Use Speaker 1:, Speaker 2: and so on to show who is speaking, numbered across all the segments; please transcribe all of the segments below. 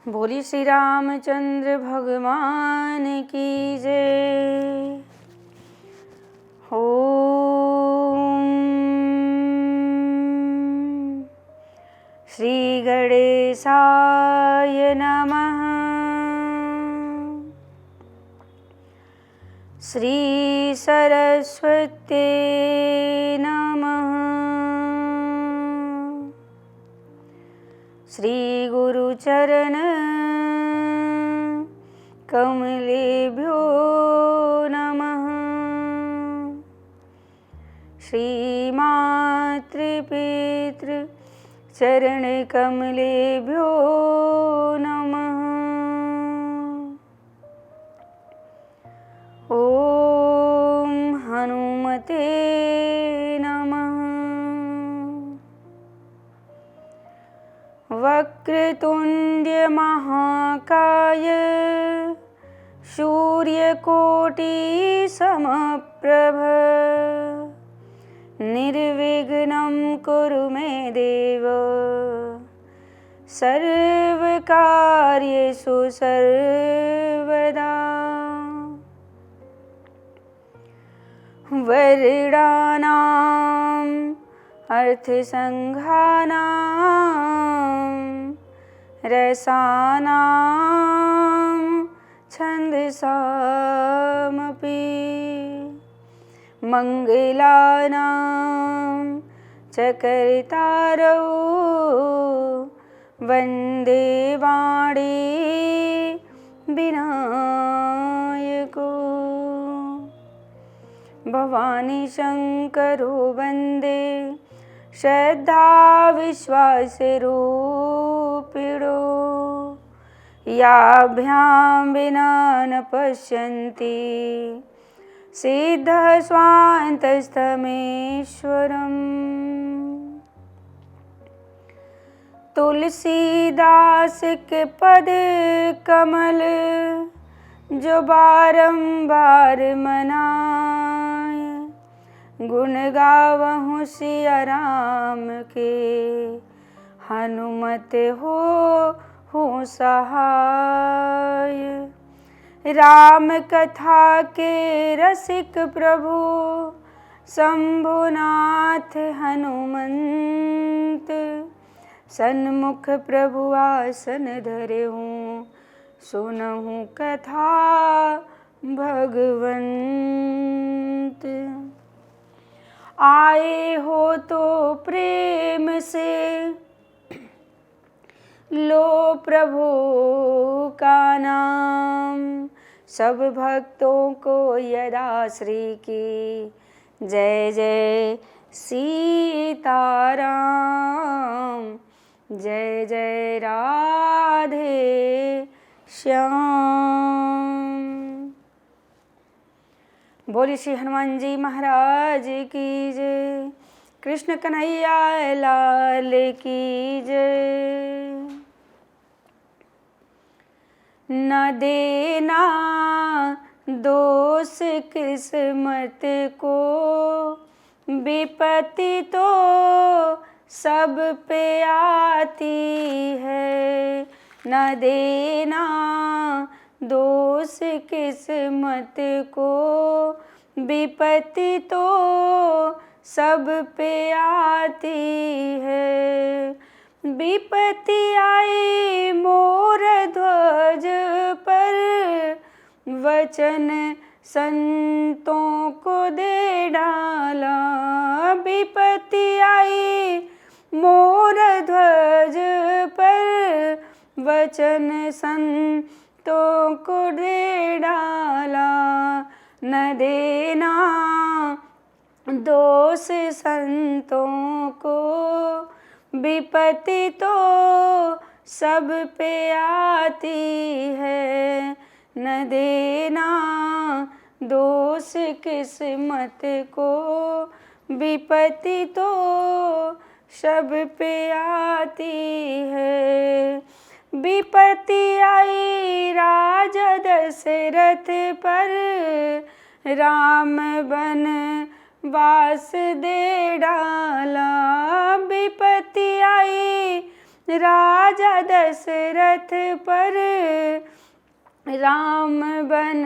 Speaker 1: बोली श्री रामचंद्र भगवान की जय। ओम श्री गणेशाय नमः। श्री सरस्वती नमः। श्री गुरुचरण कमलेभ्यो नमः। श्री मातृपितृ चरण कमलेभ्यो नमः। ओम हनुमते नमः। वक्रतुंड महाकाय सूर्यकोटि समप्रभ निर्विघ्नं कुरु मे देव सर्वकार्येषु सर्वदा। वर्णानाम् अर्थसंघानां रसानां छन्दसामपि मंगलानां चकर्तारौ वन्दे वाणी विनायको। भवानी शंकरो वन्दे श्रद्धा विश्वासरूपिणो। याभ्यां विना न पश्यन्ति सिद्धः स्वान्तस्थमेश्वरम्। तुलसीदास के पद कमल जो बारंबार मनाए। गुण गावहु सिया राम के हनुमत हो सहाय। राम कथा के रसिक प्रभु शंभुनाथ हनुमंत। सन्मुख प्रभु आसन धरे हूँ सुनहु कथा भगवंत। आए हो तो प्रेम से लो प्रभु का नाम। सब भक्तों को यदा श्री की जय जय सीताराम। जय जय राधे श्याम। बोली श्री हनुमान जी महाराज की जय। कृष्ण कन्हैया लाल की जय। न देना दोष किस्मत को विपत्ति तो सब पे आती है। न देना दोष किस्मत को विपत्ति तो सब पे आती है। विपत्ति आई मोर ध्वज पर वचन संतों को दे डाला। विपत्ति आई मोर ध्वज पर वचन संतों को दे डाला। न देना दोष संतों को विपत्ति तो सब पे आती है। न देना दोष किस्मत को विपत्ति तो सब पे आती है। विपत्ति आई राजा दशरथ पर राम बन वास दे डाला। विपत्ति आई राजा दशरथ पर राम बन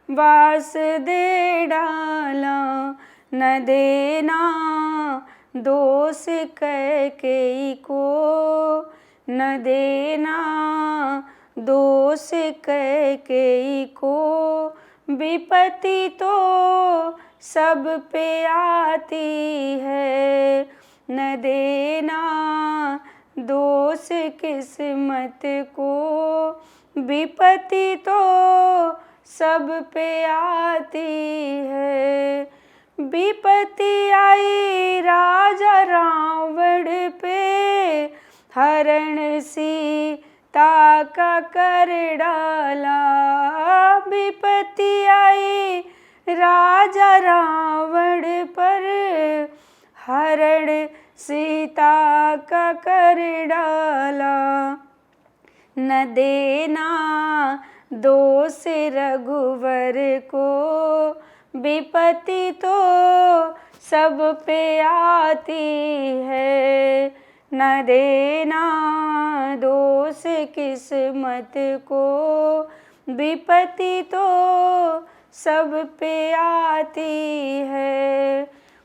Speaker 1: वास दे डाला, न देना दोष कैकेयी को, न देना दोष कैकेयी को। विपत्ति तो सब पे आती है, न देना दोष किस्मत को। विपत्ति तो सब पे आती है। विपत्ति आई राजा रावण पे, हरण सीता का कर डाला। विपत्ति आई राजा रावण पर, हरण सीता का कर डाला। न देना दोष रघुवर को, विपत्ति तो सब पे आती है। न देना दोष किस्मत को, विपत्ति तो सब पे आती है।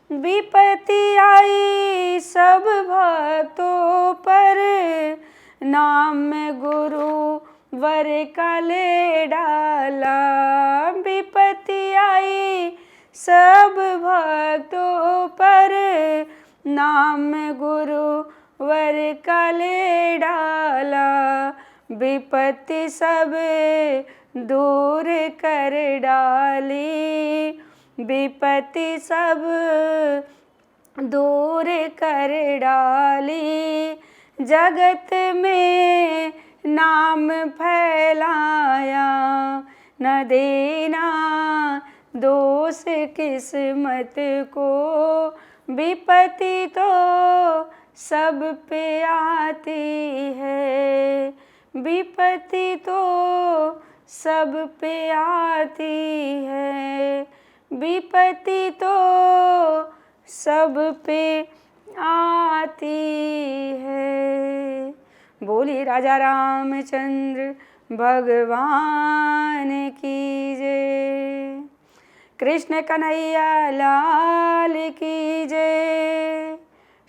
Speaker 1: विपत्ति आई सब भक्तों पर, नाम गुरु वर का ले डाला। विपत्ति आई सब भक्तों पर, नाम गुरु वर का ले डाला। विपत्ति सब दूर कर डाली, विपत्ति सब दूर कर डाली। जगत में नाम फैलाया, न देना दोष किस्मत को। विपत्ति तो सब पे आती है, विपत्ति तो सब पे आती है। विपत्ति तो सब पे आती है। बोलिए राजा रामचंद्र भगवान की जय। कृष्ण कन्हैया लाल की जय।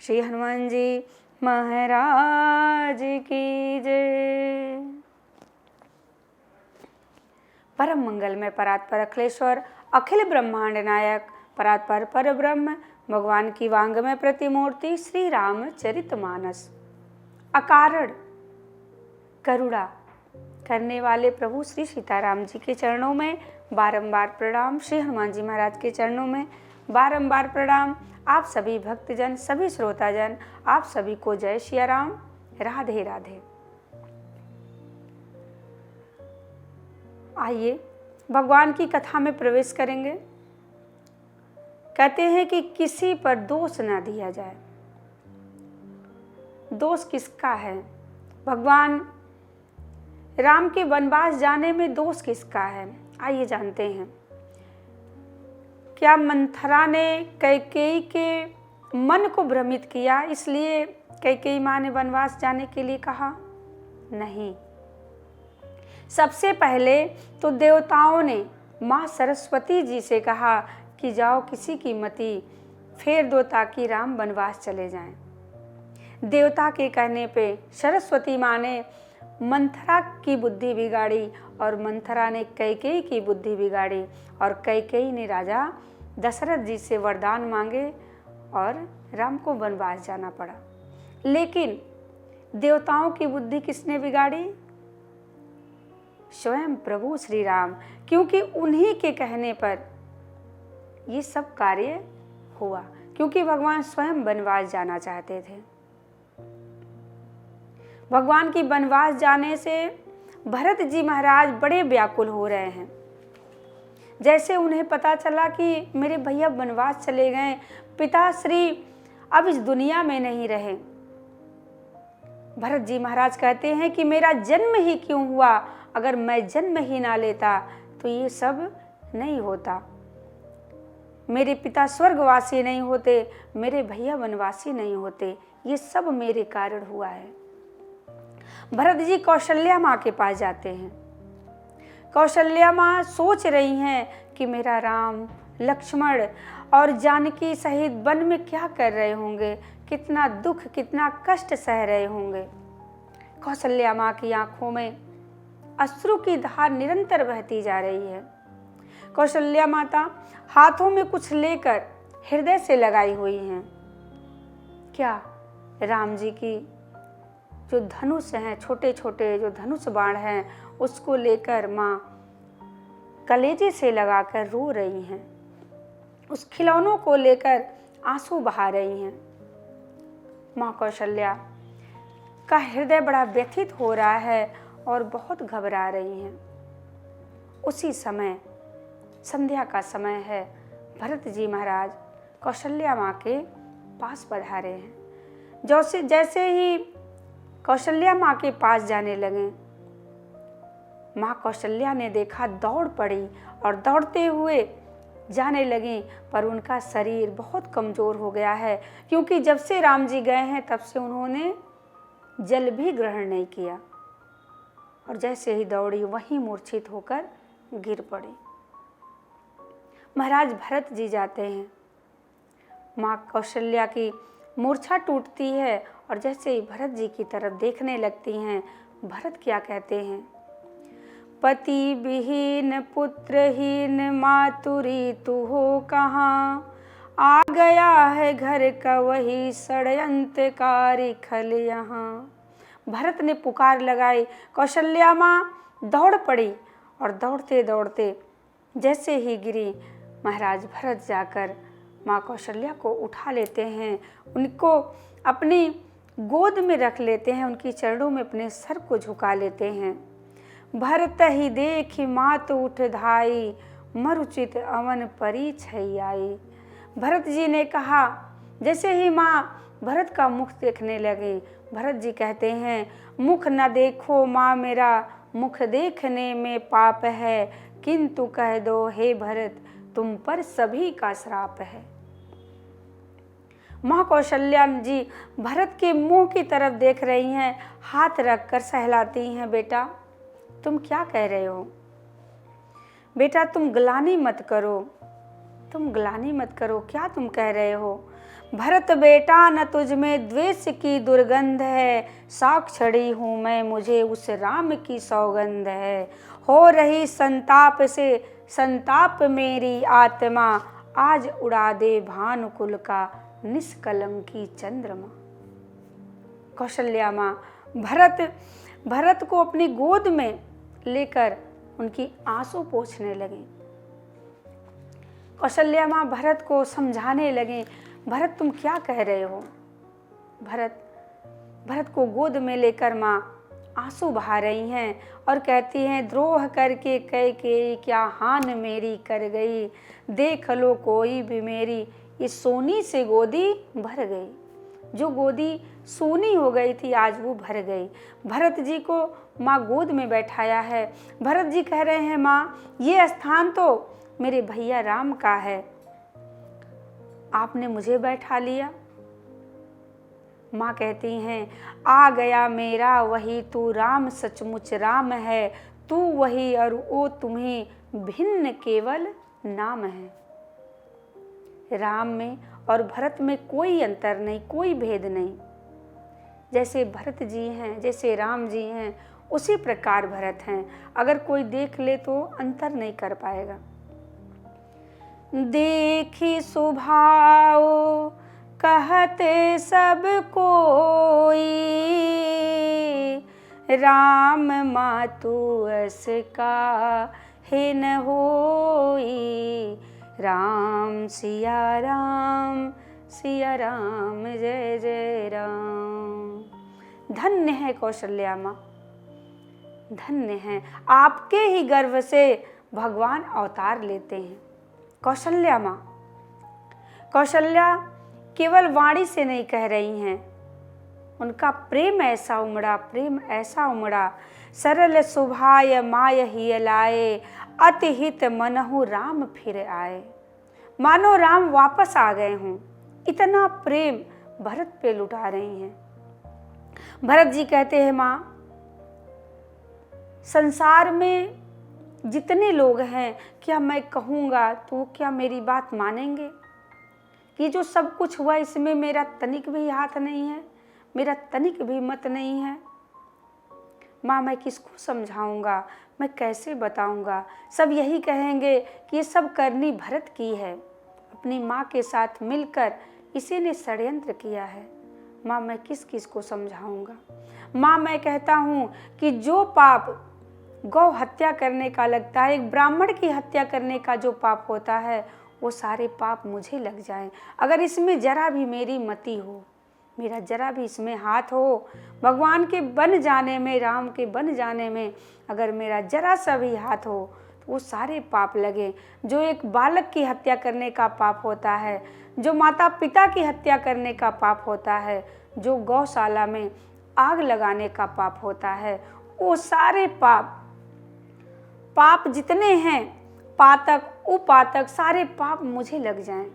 Speaker 1: श्री हनुमान जी महाराज की जय। परम मंगलमय परात्पर अखिलेश्वर अखिल ब्रह्मांड नायक परात्पर पर ब्रह्म भगवान की वांगमय प्रतिमूर्ति श्री रामचरितमानस अकारण करुणा करने वाले प्रभु श्री सीताराम जी के चरणों में बारंबार प्रणाम। श्री हनुमान जी महाराज के चरणों में बारंबार प्रणाम। आप सभी भक्तजन, सभी श्रोताजन, आप सभी को जय सिया राम, राधे राधे। आइए भगवान की कथा में प्रवेश करेंगे। कहते हैं कि किसी पर दोष ना दिया जाए। दोष किसका है? भगवान राम के वनवास जाने में दोष किसका है? आइए जानते हैं। क्या मंथरा ने कैकेयी के मन को भ्रमित किया, इसलिए कैकेयी माँ ने वनवास जाने के लिए कहा? नहीं। सबसे पहले तो देवताओं ने माँ सरस्वती जी से कहा कि जाओ किसी की मति फेर दो ताकि राम वनवास चले जाएं। देवता के कहने पे सरस्वती माँ ने मंथरा की बुद्धि बिगाड़ी और मंथरा ने कैकेयी की बुद्धि बिगाड़ी और कैकेयी ने राजा दशरथ जी से वरदान मांगे और राम को वनवास जाना पड़ा। लेकिन देवताओं की बुद्धि किसने बिगाड़ी? स्वयं प्रभु श्री राम, क्योंकि उन्हीं के कहने पर ये सब कार्य हुआ, क्योंकि भगवान स्वयं वनवास जाना चाहते थे। भगवान की वनवास जाने से भरत जी महाराज बड़े व्याकुल हो रहे हैं। जैसे उन्हें पता चला कि मेरे भैया वनवास चले गए, पिताश्री अब इस दुनिया में नहीं रहे। भरत जी महाराज कहते हैं कि मेरा जन्म ही क्यों हुआ, अगर मैं जन्म ही ना लेता तो ये सब नहीं होता। मेरे पिता स्वर्गवासी नहीं होते, मेरे भैया वनवासी नहीं होते, ये सब मेरे कारण हुआ है। भरत जी कौशल्या माँ के पास जाते हैं। कौशल्या माँ सोच रही हैं कि मेरा राम, लक्ष्मण और जानकी सहित वन में क्या कर रहे होंगे, कितना दुख, कितना कष्ट सह रहे होंगे। कौशल्या माँ की आंखों में अश्रु की धार निरंतर बहती जा रही है। कौशल्या माता हाथों में कुछ लेकर हृदय से लगाई हुई हैं। क्या? राम जी की जो धनुष हैं, छोटे छोटे जो धनुष बाण हैं, उसको लेकर माँ कलेजे से लगाकर रो रही हैं। उस खिलौनों को लेकर आंसू बहा रही हैं। माँ कौशल्या का हृदय बड़ा व्यथित हो रहा है और बहुत घबरा रही हैं। उसी समय संध्या का समय है। भरत जी महाराज कौशल्या माँ के पास पधारे हैं। जैसे ही कौशल्या माँ के पास जाने लगे, माँ कौशल्या ने देखा, दौड़ पड़ी और दौड़ते हुए जाने लगी, पर उनका शरीर बहुत कमज़ोर हो गया है, क्योंकि जब से राम जी गए हैं तब से उन्होंने जल भी ग्रहण नहीं किया। और जैसे ही दौड़ी वहीं मूर्छित होकर गिर पड़ी। महाराज भरत जी जाते हैं, माँ कौशल्या की मूर्छा टूटती है और जैसे ही भरत जी की तरफ देखने लगती हैं, भरत क्या कहते हैं? पति विहीन पुत्रहीन मातुरी तू हो कहाँ, आ गया है घर का वही षड्यंत्रकारी खल यहाँ। भरत ने पुकार लगाई, कौशल्या माँ दौड़ पड़ी और दौड़ते दौड़ते जैसे ही गिरी, महाराज भरत जाकर माँ कौशल्या को उठा लेते हैं, उनको अपनी गोद में रख लेते हैं, उनकी चरणों में अपने सर को झुका लेते हैं। भरत ही देखी मात उठ धाई, मरुचित अवन परी छई आई। भरत जी ने कहा, जैसे ही माँ भरत का मुख देखने लगे, भरत जी कहते हैं, मुख न देखो माँ मेरा, मुख देखने में पाप है, किंतु कह दो हे भरत तुम पर सभी का श्राप है। माँ कौशल्या जी भरत के मुंह की तरफ देख रही हैं, हाथ रखकर सहलाती हैं, बेटा तुम क्या कह रहे हो? बेटा तुम ग्लानि मत करो, तुम ग्लानि मत करो, क्या तुम कह रहे हो? भरत बेटा न तुझ में द्वेष की दुर्गंध है, साक्षड़ी हूँ मैं, मुझे उस राम की सौगंध है। हो रही संताप से संताप मेरी आत्मा, आज उड़ा दे भानुकुल का निष्कलंकी चंद्रमा। कौशल्या माँ भरत को अपनी गोद में लेकर उनकी आंसू पोंछने लगी। कौशल्या माँ भरत को समझाने लगी, भरत तुम क्या कह रहे हो? भरत को गोद में लेकर माँ आंसू बहा रही हैं और कहती हैं, द्रोह करके कैकेयी क्या हान मेरी कर गई, देख लो कोई भी मेरी ये सोनी से गोदी भर गई। जो गोदी सोनी हो गई थी आज वो भर गई। भरत जी को माँ गोद में बैठाया है। भरत जी कह रहे हैं, माँ ये स्थान तो मेरे भैया राम का है, आपने मुझे बैठा लिया। माँ कहती हैं, आ गया मेरा वही तू राम, सचमुच राम है तू वही, और वो तुम्हें भिन्न केवल नाम है। राम में और भरत में कोई अंतर नहीं, कोई भेद नहीं। जैसे भरत जी हैं, जैसे राम जी हैं, उसी प्रकार भरत हैं। अगर कोई देख ले तो अंतर नहीं कर पाएगा। देखी सुभाव कहते सब कोई, राम मातु अस का हे न होई। राम सिया राम जय जय राम। धन्य है कौशल्या माँ, धन्य है, आपके ही गर्भ से भगवान अवतार लेते हैं। कौशल्या माँ, कौशल्या केवल वाणी से नहीं कह रही हैं, उनका प्रेम ऐसा उमड़ा, प्रेम ऐसा उमड़ा। सरल सुभाय माय ही लाए, अति हित मनहु राम फिर आए। मानो राम वापस आ गए हों, इतना प्रेम भरत पे लुटा रही हैं। भरत जी कहते हैं, माँ संसार में जितने लोग हैं, क्या मैं कहूँगा तो क्या मेरी बात मानेंगे? कि जो सब कुछ हुआ इसमें मेरा तनिक भी हाथ नहीं है, मेरा तनिक भी मत नहीं है। माँ, मैं किसको समझाऊँगा, मैं कैसे बताऊँगा? सब यही कहेंगे कि ये सब करनी भरत की है, अपनी माँ के साथ मिलकर इसी ने षड्यंत्र किया है। माँ, मैं किस किस को समझाऊँगा? माँ, मैं कहता हूँ कि जो पाप गौ हत्या करने का लगता है, एक ब्राह्मण की हत्या करने का जो पाप होता है, वो सारे पाप मुझे लग जाएं। अगर इसमें जरा भी मेरी मति हो, मेरा जरा भी इसमें हाथ हो, भगवान के बन जाने में, राम के बन जाने में अगर मेरा जरा सा भी हाथ हो, तो वो सारे पाप लगे। जो एक बालक की हत्या करने का पाप होता है, जो माता पिता की हत्या करने का पाप होता है, जो गौशाला में आग लगाने का पाप होता है, वो सारे पाप जितने हैं, पातक उपातक, सारे पाप मुझे लग जाएं।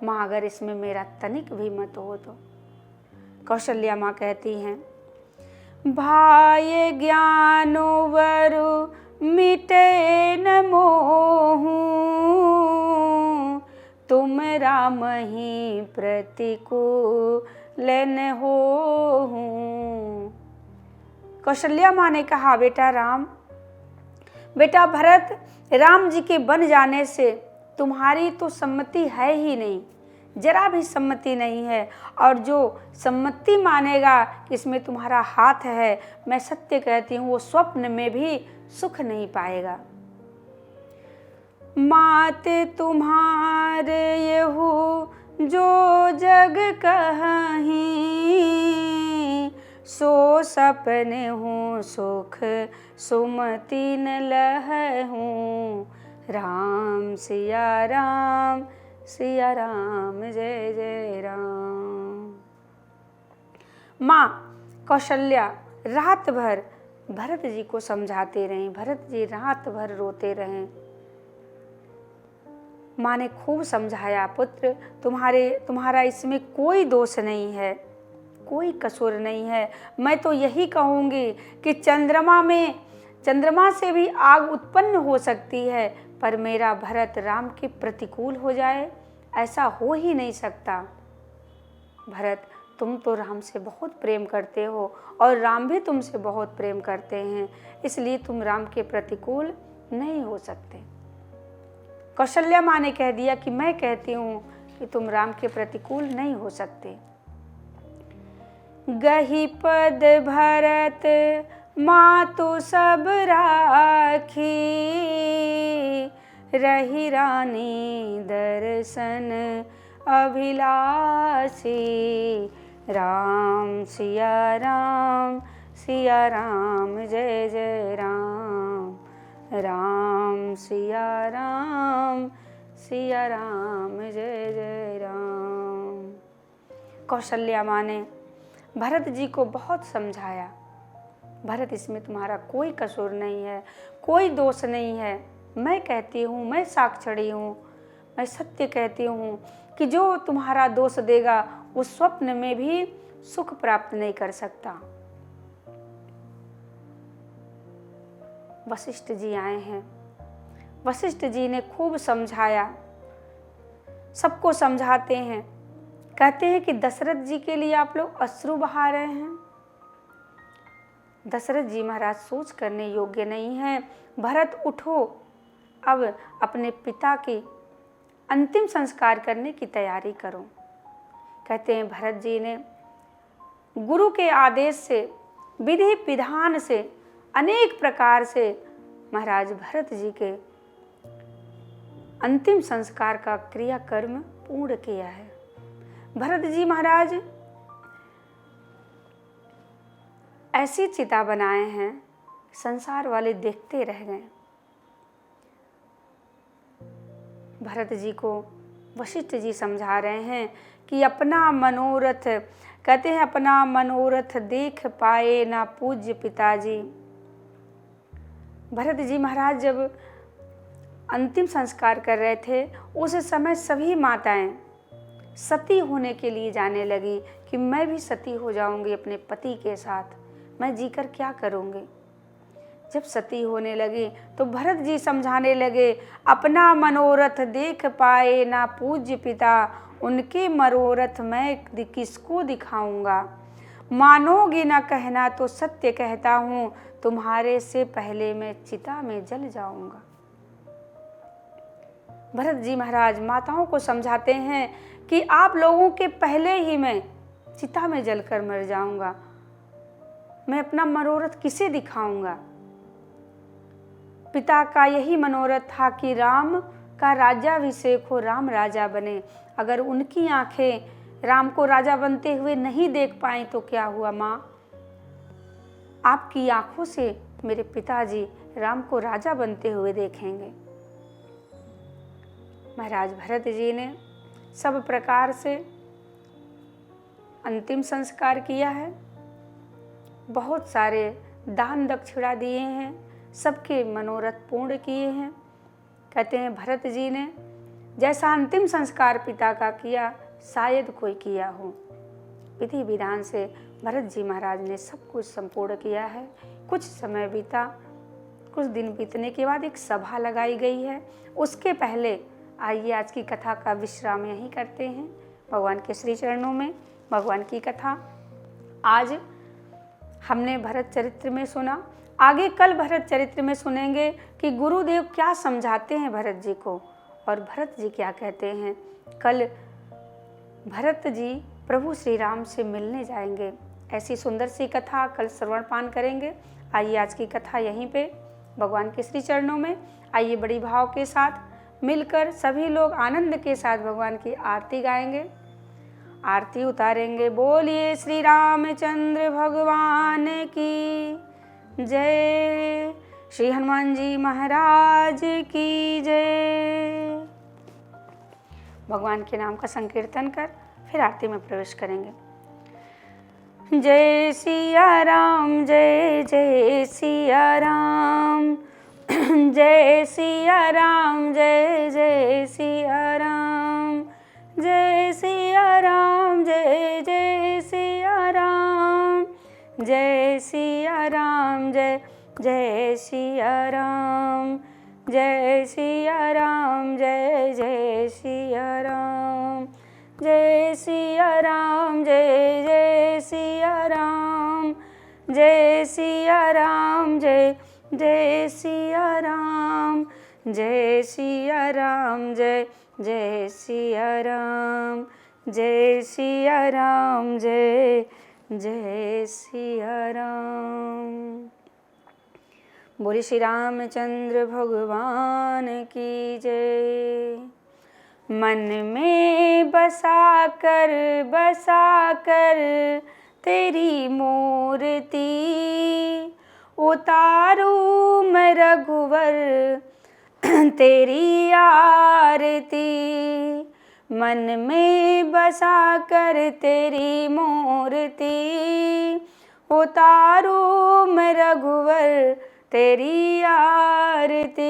Speaker 1: माँ, अगर इसमें मेरा तनिक भी मत हो तो। कौशल्या माँ कहती हैं, भाय ज्ञानो वरु मिटे न मोहू, तुम राम ही प्रतिकूल न होहू। कौशल्या माँ ने कहा, बेटा भरत, राम जी के बन जाने से तुम्हारी तो सम्मति है ही नहीं, जरा भी सम्मति नहीं है। और जो सम्मति मानेगा कि इसमें तुम्हारा हाथ है, मैं सत्य कहती हूँ, वो स्वप्न में भी सुख नहीं पाएगा। मात तुम्हारे यहू जो जग कहीं, सो सपने हूँ सुख सुमति न लहूँ। राम सिया राम जय जय राम। माँ कौशल्या रात भर भरत जी को समझाते रहें, भरत जी रात भर रोते रहें। माँ ने खूब समझाया, पुत्र तुम्हारा इसमें कोई दोष नहीं है, कोई कसूर नहीं है। मैं तो यही कहूँगी कि चंद्रमा से भी आग उत्पन्न हो सकती है, पर मेरा भरत राम के प्रतिकूल हो जाए, ऐसा हो ही नहीं सकता। भरत, तुम तो राम से बहुत प्रेम करते हो और राम भी तुमसे बहुत प्रेम करते हैं, इसलिए तुम राम के प्रतिकूल नहीं हो सकते। कौशल्या माँ ने कह दिया कि मैं कहती हूँ कि तुम राम के प्रतिकूल नहीं हो सकते। गही पद भरत माँ तो सब राखी, रही रानी दर्शन अभिलाषी। राम सिया राम जय जय राम। राम सिया राम जय जय राम। कौशल्या माँ ने भरत जी को बहुत समझाया, भरत इसमें तुम्हारा कोई कसूर नहीं है, कोई दोष नहीं है। मैं कहती हूँ, मैं साक्षी हूँ, मैं सत्य कहती हूँ कि जो तुम्हारा दोष देगा वो स्वप्न में भी सुख प्राप्त नहीं कर सकता। वशिष्ठ जी आए हैं, वशिष्ठ जी ने खूब समझाया, सबको समझाते हैं, कहते हैं कि दशरथ जी के लिए आप लोग अश्रु बहा रहे हैं। दशरथ जी महाराज सोच करने योग्य नहीं है। भरत उठो, अब अपने पिता की अंतिम संस्कार करने की तैयारी करो। कहते हैं भरत जी ने गुरु के आदेश से, विधि विधान से, अनेक प्रकार से महाराज भरत जी के अंतिम संस्कार का क्रियाकर्म पूर्ण किया है। भरत जी महाराज ऐसी चिता बनाए हैं, संसार वाले देखते रह गए। भरत जी को वशिष्ठ जी समझा रहे हैं कि अपना मनोरथ, कहते हैं अपना मनोरथ देख पाए ना पूज्य पिताजी। भरत जी महाराज जब अंतिम संस्कार कर रहे थे, उस समय सभी माताएं सती होने के लिए जाने लगी कि मैं भी सती हो जाऊंगी अपने पति के साथ, मैं जीकर क्या करूंगी। जब सती होने लगी तो भरत जी समझाने लगे, अपना मनोरथ देख पाए ना पूज्य पिता, उनके मनोरथ मैं किसको दिखाऊंगा। मानोगे ना कहना तो सत्य कहता हूँ, तुम्हारे से पहले मैं चिता में जल जाऊंगा। भरत जी महाराज माताओं को समझाते हैं कि आप लोगों के पहले ही मैं चिता में जलकर मर जाऊंगा, मैं अपना मनोरथ किसे दिखाऊंगा। पिता का यही मनोरथ था कि राम का राज्याभिषेक हो, राम राजा बने। अगर उनकी आंखें राम को राजा बनते हुए नहीं देख पाई तो क्या हुआ माँ, आपकी आंखों से मेरे पिताजी राम को राजा बनते हुए देखेंगे। महाराज भरत जी ने सब प्रकार से अंतिम संस्कार किया है, बहुत सारे दान दक्षिणा दिए हैं, सबके मनोरथ पूर्ण किए हैं। कहते हैं भरत जी ने जैसा अंतिम संस्कार पिता का किया शायद कोई किया हो। विधि विधान से भरत जी महाराज ने सब कुछ संपूर्ण किया है। कुछ समय बीता, कुछ दिन बीतने के बाद एक सभा लगाई गई है। उसके पहले आइए आज की कथा का विश्राम यहीं करते हैं, भगवान के श्री चरणों में भगवान की कथा। आज हमने भरत चरित्र में सुना, आगे कल भरत चरित्र में सुनेंगे कि गुरुदेव क्या समझाते हैं भरत जी को और भरत जी क्या कहते हैं। कल भरत जी प्रभु श्री राम से मिलने जाएंगे, ऐसी सुंदर सी कथा कल श्रवण पान करेंगे। आइए आज की कथा यहीं पे भगवान के श्री चरणों में, आइए बड़ी भाव के साथ मिलकर सभी लोग आनंद के साथ भगवान की आरती गाएंगे, आरती उतारेंगे। बोलिए श्री रामचंद्र भगवान की जय, श्री हनुमान जी महाराज की जय। भगवान के नाम का संकीर्तन कर फिर आरती में प्रवेश करेंगे। जय सिया राम, जय जय सिया राम, जय सिया राम, जय जय सिया राम, जय सिया राम, जय जय सिया राम, जय सिया राम, जय जय सिया राम, जय सिया राम, जय जय सिया राम, जय सिया राम, जय जय सिया राम, जय सिया राम, जय जय सिया राम, जय सिया राम, जय जय सिया राम, जय सिया राम, जय जय सिया राम। बोले श्री रामचंद्र भगवान की जय। मन में बसा कर तेरी मूर्ति, उतारूं मैं रघुवर तेरी आरती। मन में बसा कर तेरी मूर्ति, उतारूं मैं रघुवर तेरी आरती।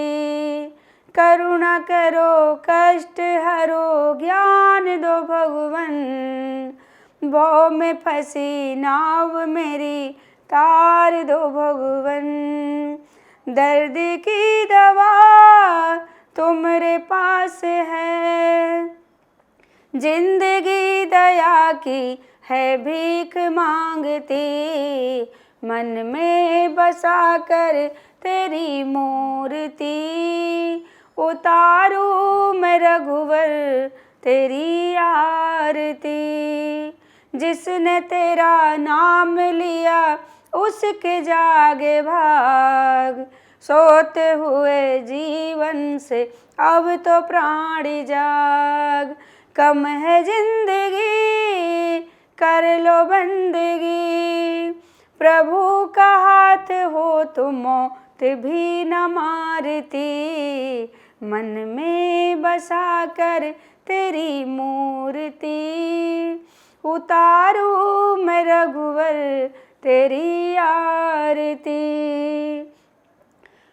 Speaker 1: करुणा करो कष्ट हरो ज्ञान दो भगवन, भव में फंसी नाव मेरी तार दो भगवन। दर्द की दवा तुम्हारे पास है, जिंदगी दया की है भीख मांगती। मन में बसा कर तेरी मूर्ति, उतारूं मैं रघुवर तेरी आरती। जिसने तेरा नाम लिया उसके जागे भाग, सोते हुए जीवन से अब तो प्राणी जाग। कम है जिंदगी कर लो बंदगी, प्रभु का हाथ हो तो मौत भी न मारती। मन में बसा कर तेरी मूर्ति, उतारूं मैं रघुवर तेरी आरती।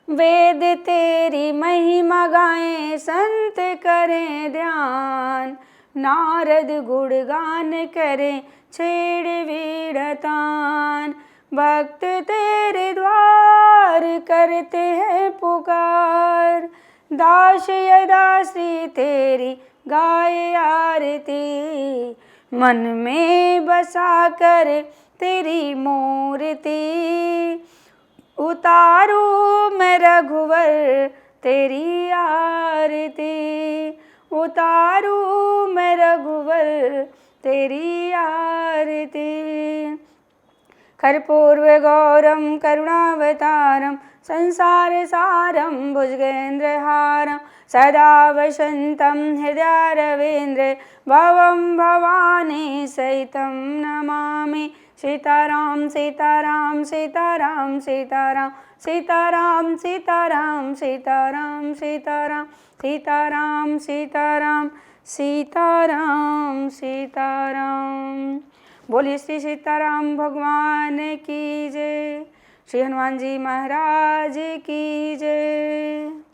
Speaker 1: वेद तेरी महिमा गाएं संत करें ध्यान, नारद गुणगान करें छेड़ वीड़तान। भक्त तेरे द्वार करते हैं पुकार। दास यदा श्री तेरी गाए आरती, मन में बसा कर तेरी मूर्ति। उतारू मैं रघुवर तेरी आरती, उतारू मैं रघुवर तेरी आरती। कर्पूर गौरम करुणावतारम संसार सारम भुजगेन्द्रहारम सदा वसन्तं हृदयारविन्द्रे भवं भवानी सहितं नमामि। सीताराम सीताराम सीताराम सीताराम सीताराम सीताराम सीताराम सीताराम सीताराम सीताराम सीताराम सीताराम। बोलिए श्री सीताराम भगवान की जय। श्री हनुमान जी महाराज की जय।